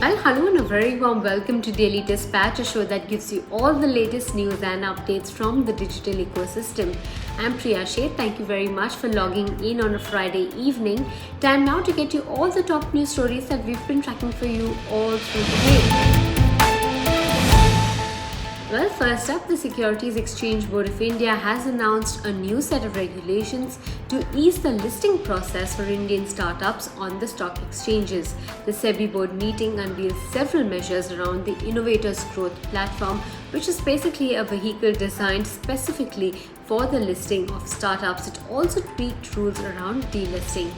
Well, hello and a very warm welcome to Daily Dispatch, a show that gives you all the latest news and updates from the digital ecosystem. I'm Priya Sheth. Thank you very much for logging in on a Friday evening. Time now to get you all the top news stories that we've been tracking for you all through the day. Well, first up, the Securities Exchange Board of India has announced a new set of regulations to ease the listing process for Indian startups on the stock exchanges. The SEBI board meeting unveiled several measures around the Innovators Growth Platform, which is basically a vehicle designed specifically for the listing of startups. It also tweaked rules around delisting.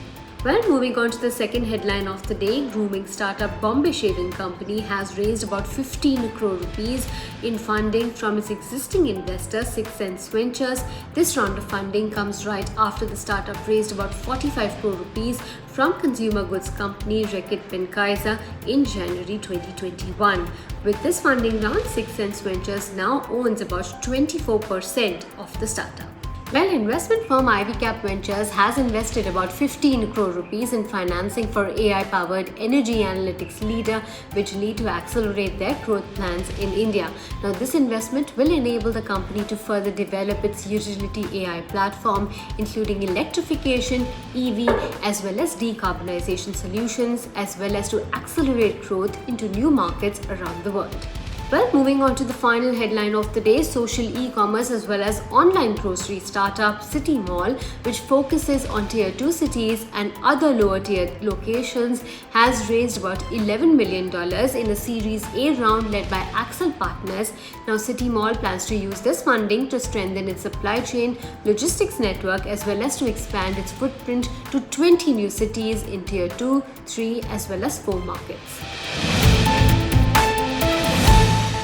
Well, moving on to the second headline of the day, grooming startup Bombay Shaving Company has raised about 15 crore rupees in funding from its existing investor, Sixth Sense Ventures. This round of funding comes right after the startup raised about 45 crore rupees from consumer goods company Reckitt Benckiser in January 2021. With this funding round, Sixth Sense Ventures now owns about 24% of the startup. Well, investment firm Ivy Cap Ventures has invested about 15 crore rupees in financing for AI-powered energy analytics leader, which need to accelerate their growth plans in India. Now, this investment will enable the company to further develop its utility AI platform, including electrification, EV, as well as decarbonization solutions, as well as to accelerate growth into new markets around the world. Well, moving on to the final headline of the day, social e-commerce as well as online grocery startup City Mall, which focuses on tier 2 cities and other lower tier locations, has raised about $11 million in a Series A round led by Axel Partners. Now, City Mall plans to use this funding to strengthen its supply chain logistics network as well as to expand its footprint to 20 new cities in tier 2, 3 as well as 4 markets.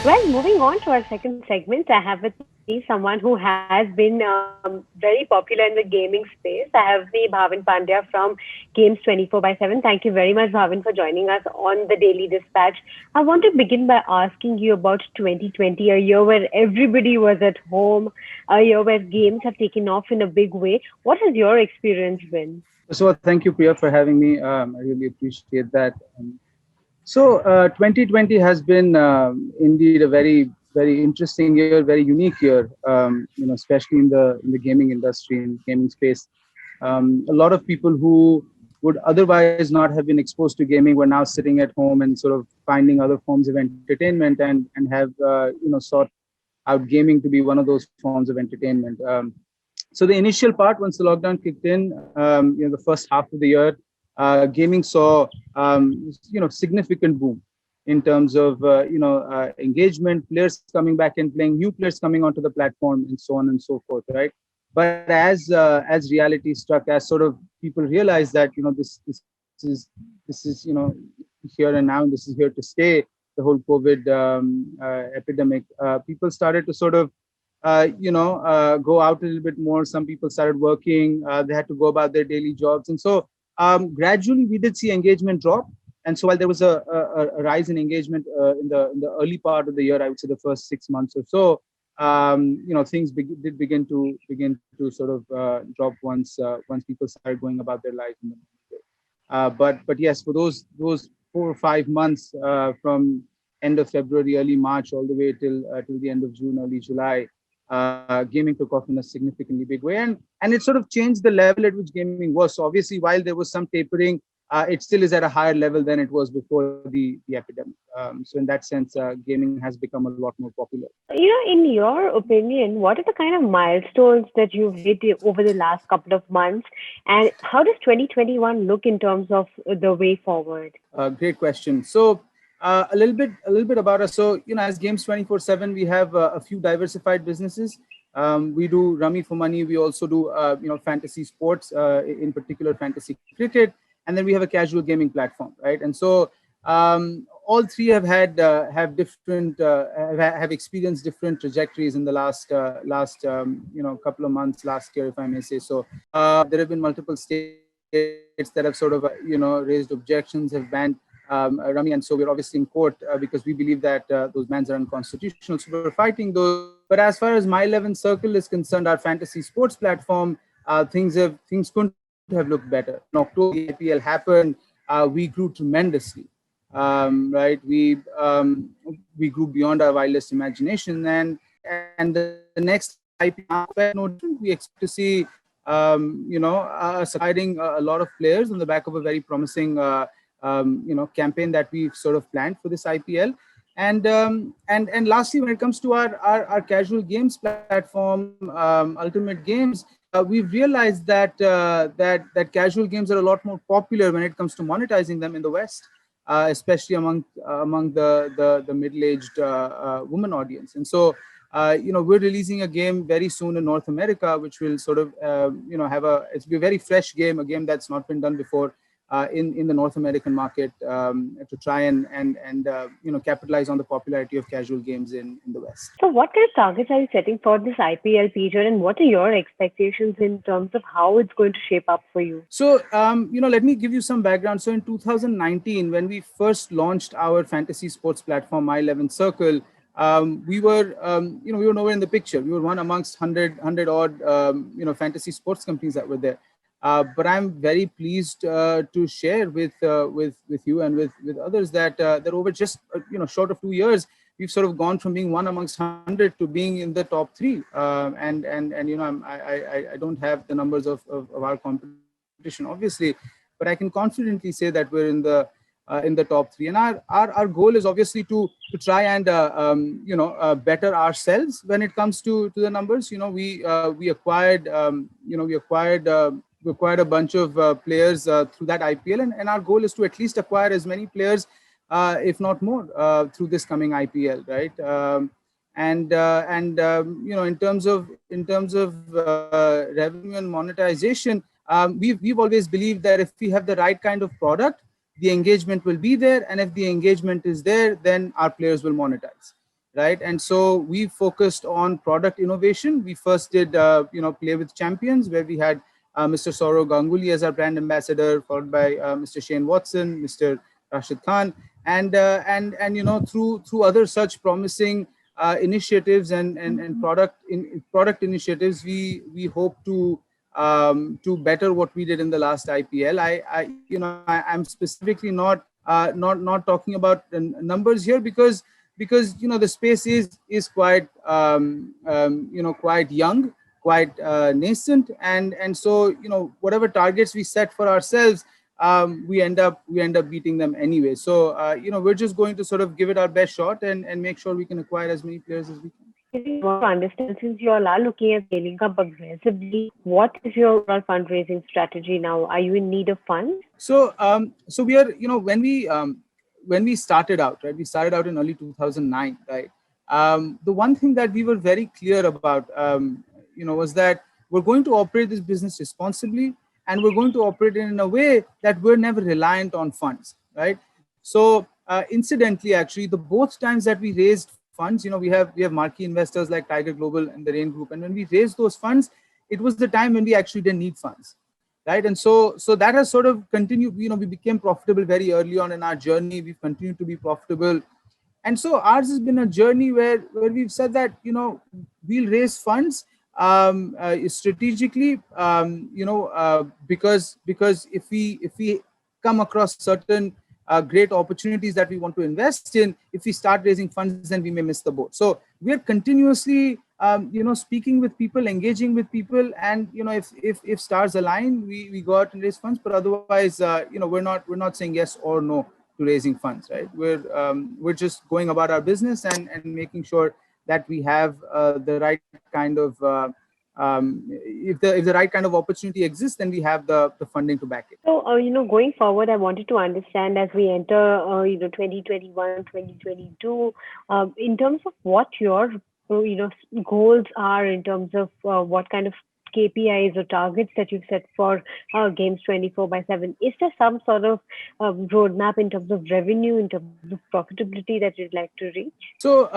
Well, moving on to our second segment, I have with me someone who has been very popular in the gaming space. I have me Bhavin Pandya from Games 24/7. Thank you very much, Bhavin, for joining us on the Daily Dispatch. I want to begin by asking you about 2020, a year where everybody was at home, a year where games have taken off in a big way. What has your experience been? So thank you, Priya, for having me. I really appreciate that. 2020 has been indeed a very interesting year, very unique year. Especially in the gaming industry, in gaming space. A lot of people who would otherwise not have been exposed to gaming were now sitting at home and sort of finding other forms of entertainment and have sought out gaming to be one of those forms of entertainment. So the initial part, once the lockdown kicked in, the first half of the year, gaming saw significant boom in terms of engagement, players coming back and playing, new players coming onto the platform, and so on and so forth, right? But as reality struck, as sort of people realized that this is here and now, and this is here to stay. The whole COVID epidemic, people started to sort of go out a little bit more. Some people started working. They had to go about their daily jobs, and so gradually we did see engagement drop. And so while there was a rise in engagement in the early part of the year, I would say the first 6 months or so, things did begin to sort of drop once people started going about their lives in the normal way. But yes, for those 4 or 5 months from end of February, early March, all the way till the end of June, early July, gaming took off in a significantly big way, and it sort of changed the level at which gaming was. So obviously, while there was some tapering, it still is at a higher level than it was before the epidemic. So in that sense, gaming has become a lot more popular. In your opinion, what are the kind of milestones that you've hit over the last couple of months, and how does 2021 look in terms of the way forward? Great question. So a little bit about us. So as Games 24/7, we have a few diversified businesses. We do Rummy for Money. We also do fantasy sports, in particular fantasy cricket, and then we have a casual gaming platform, right? And so all three have different have experienced different trajectories in the last couple of months, last year, if I may say so. There have been multiple states that have sort of raised objections, have banned Rummy, and so we're obviously in court because we believe that those bans are unconstitutional. So we're fighting those. But as far as My 11 Circle is concerned, our fantasy sports platform, things couldn't have looked better. In October, the IPL happened. We grew tremendously. right? We grew beyond our wildest imagination, and the next IPL will not fare no different. We expect to see us acquiring a lot of players on the back of a very promising campaign that we've sort of planned for this IPL. And lastly, when it comes to our casual games platform, Ultimate Games, we've realized that casual games are a lot more popular when it comes to monetizing them in the West, especially among the middle-aged woman audience. And so, we're releasing a game very soon in North America, which will sort of it's be a very fresh game, a game that's not been done before in the North American market, to try and capitalize on the popularity of casual games in the West. So, what kind of targets are you setting for this IPL period, and what are your expectations in terms of how it's going to shape up for you? So, let me give you some background. So, in 2019, when we first launched our fantasy sports platform, My 11 Circle, we were nowhere in the picture. We were one amongst 100 odd, fantasy sports companies that were there. But I'm very pleased to share with you and with others that over just short of 2 years, we've sort of gone from being one amongst 100 to being in the top three. And I don't have the numbers of our competition, obviously, but I can confidently say that we're in the top three. And our goal is obviously to try and better ourselves when it comes to the numbers. We acquired a bunch of players through that IPL, and our goal is to at least acquire as many players, if not more, through this coming IPL, right? In terms of revenue and monetization, we've always believed that if we have the right kind of product, the engagement will be there, and if the engagement is there, then our players will monetize, right? And so we focused on product innovation. We first did Play with Champions, where we had Mr. Saurav Ganguly as our brand ambassador, followed by Mr. Shane Watson, Mr. Rashid Khan, and through other such promising initiatives and product initiatives, we hope to better what we did in the last IPL. I'm specifically not talking about the numbers here because the space is quite quite young, quite nascent, and so whatever targets we set for ourselves, we end up beating them anyway. So we're just going to sort of give it our best shot and make sure we can acquire as many players as we can. I want to understand, since you all are looking at scaling up aggressively, what is your overall fundraising strategy now? Are you in need of funds? So we are, when we started out, right? We started out in early 2009, right? The one thing that we were very clear about, was that we're going to operate this business responsibly, and we're going to operate it in a way that we're never reliant on funds, right? So incidentally, actually, the both times that we raised funds, we have marquee investors like Tiger Global and the Rain Group, and when we raised those funds, it was the time when we actually didn't need funds, right? And so that has sort of continued. We became profitable very early on in our journey. We've continued to be profitable. And so ours has been a journey where we've said that, we'll raise funds strategically, because if we come across certain great opportunities that we want to invest in, if we start raising funds, then we may miss the boat. So we're continuously, speaking with people, engaging with people, and if stars align, we go out and raise funds. But otherwise, we're not saying yes or no to raising funds, right? We're just going about our business and making sure that we have the right kind of if the right kind of opportunity exists, then we have the funding to back it. So going forward, I wanted to understand, as we enter 2021, 2022, in terms of what your goals are, in terms of what kind of KPIs or targets that you've set for Games 24/7. Is there some sort of roadmap in terms of revenue, in terms of profitability that you'd like to reach? So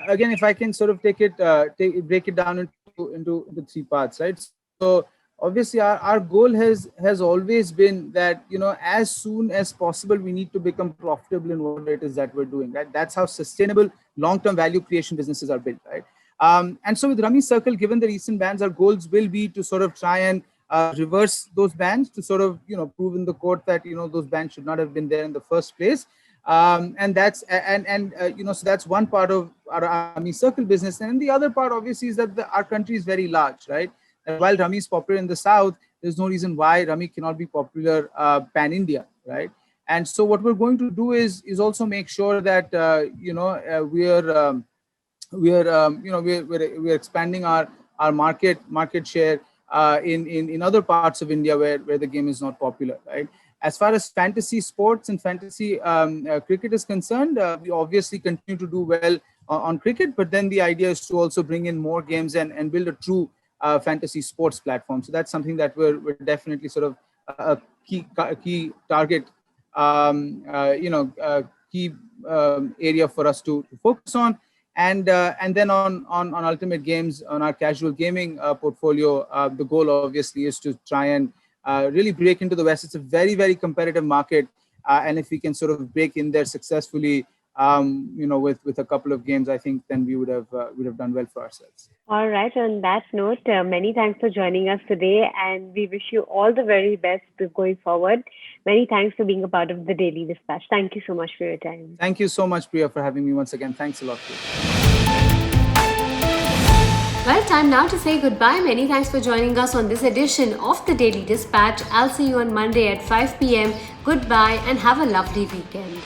again, if I can sort of break it down into the three parts, right? So obviously our goal has always been that, as soon as possible, we need to become profitable in what it is that we're doing, right? That's how sustainable long-term value creation businesses are built, right? And so with Rummy Circle, given the recent bans, our goals will be to sort of try and reverse those bans, to sort of, prove in the court that, those bans should not have been there in the first place. And that's so that's one part of our Rummy Circle business. And the other part, obviously, is that our country is very large, right? And while Rummy is popular in the south, there's no reason why Rummy cannot be popular pan India, right? And so what we're going to do is also make sure that we're expanding our market share in other parts of India where the game is not popular, right? As far as fantasy sports and fantasy cricket is concerned, we obviously continue to do well on cricket, but then the idea is to also bring in more games and build a true fantasy sports platform. So that's something that we're definitely sort of a key target, key area for us to focus on. And then on Ultimate Games, on our casual gaming portfolio, the goal obviously is to try and really break into the West. It's a very, very competitive market. And if we can sort of break in there successfully, with a couple of games, I think then we would have done well for ourselves. All right. On that note, many thanks for joining us today, and we wish you all the very best going forward. Many thanks for being a part of the Daily Dispatch. Thank you so much for your time. Thank you so much, Priya, for having me once again. Thanks a lot, Priya. Well, time now to say goodbye. Many thanks for joining us on this edition of the Daily Dispatch. I'll see you on Monday at 5 p.m. Goodbye and have a lovely weekend.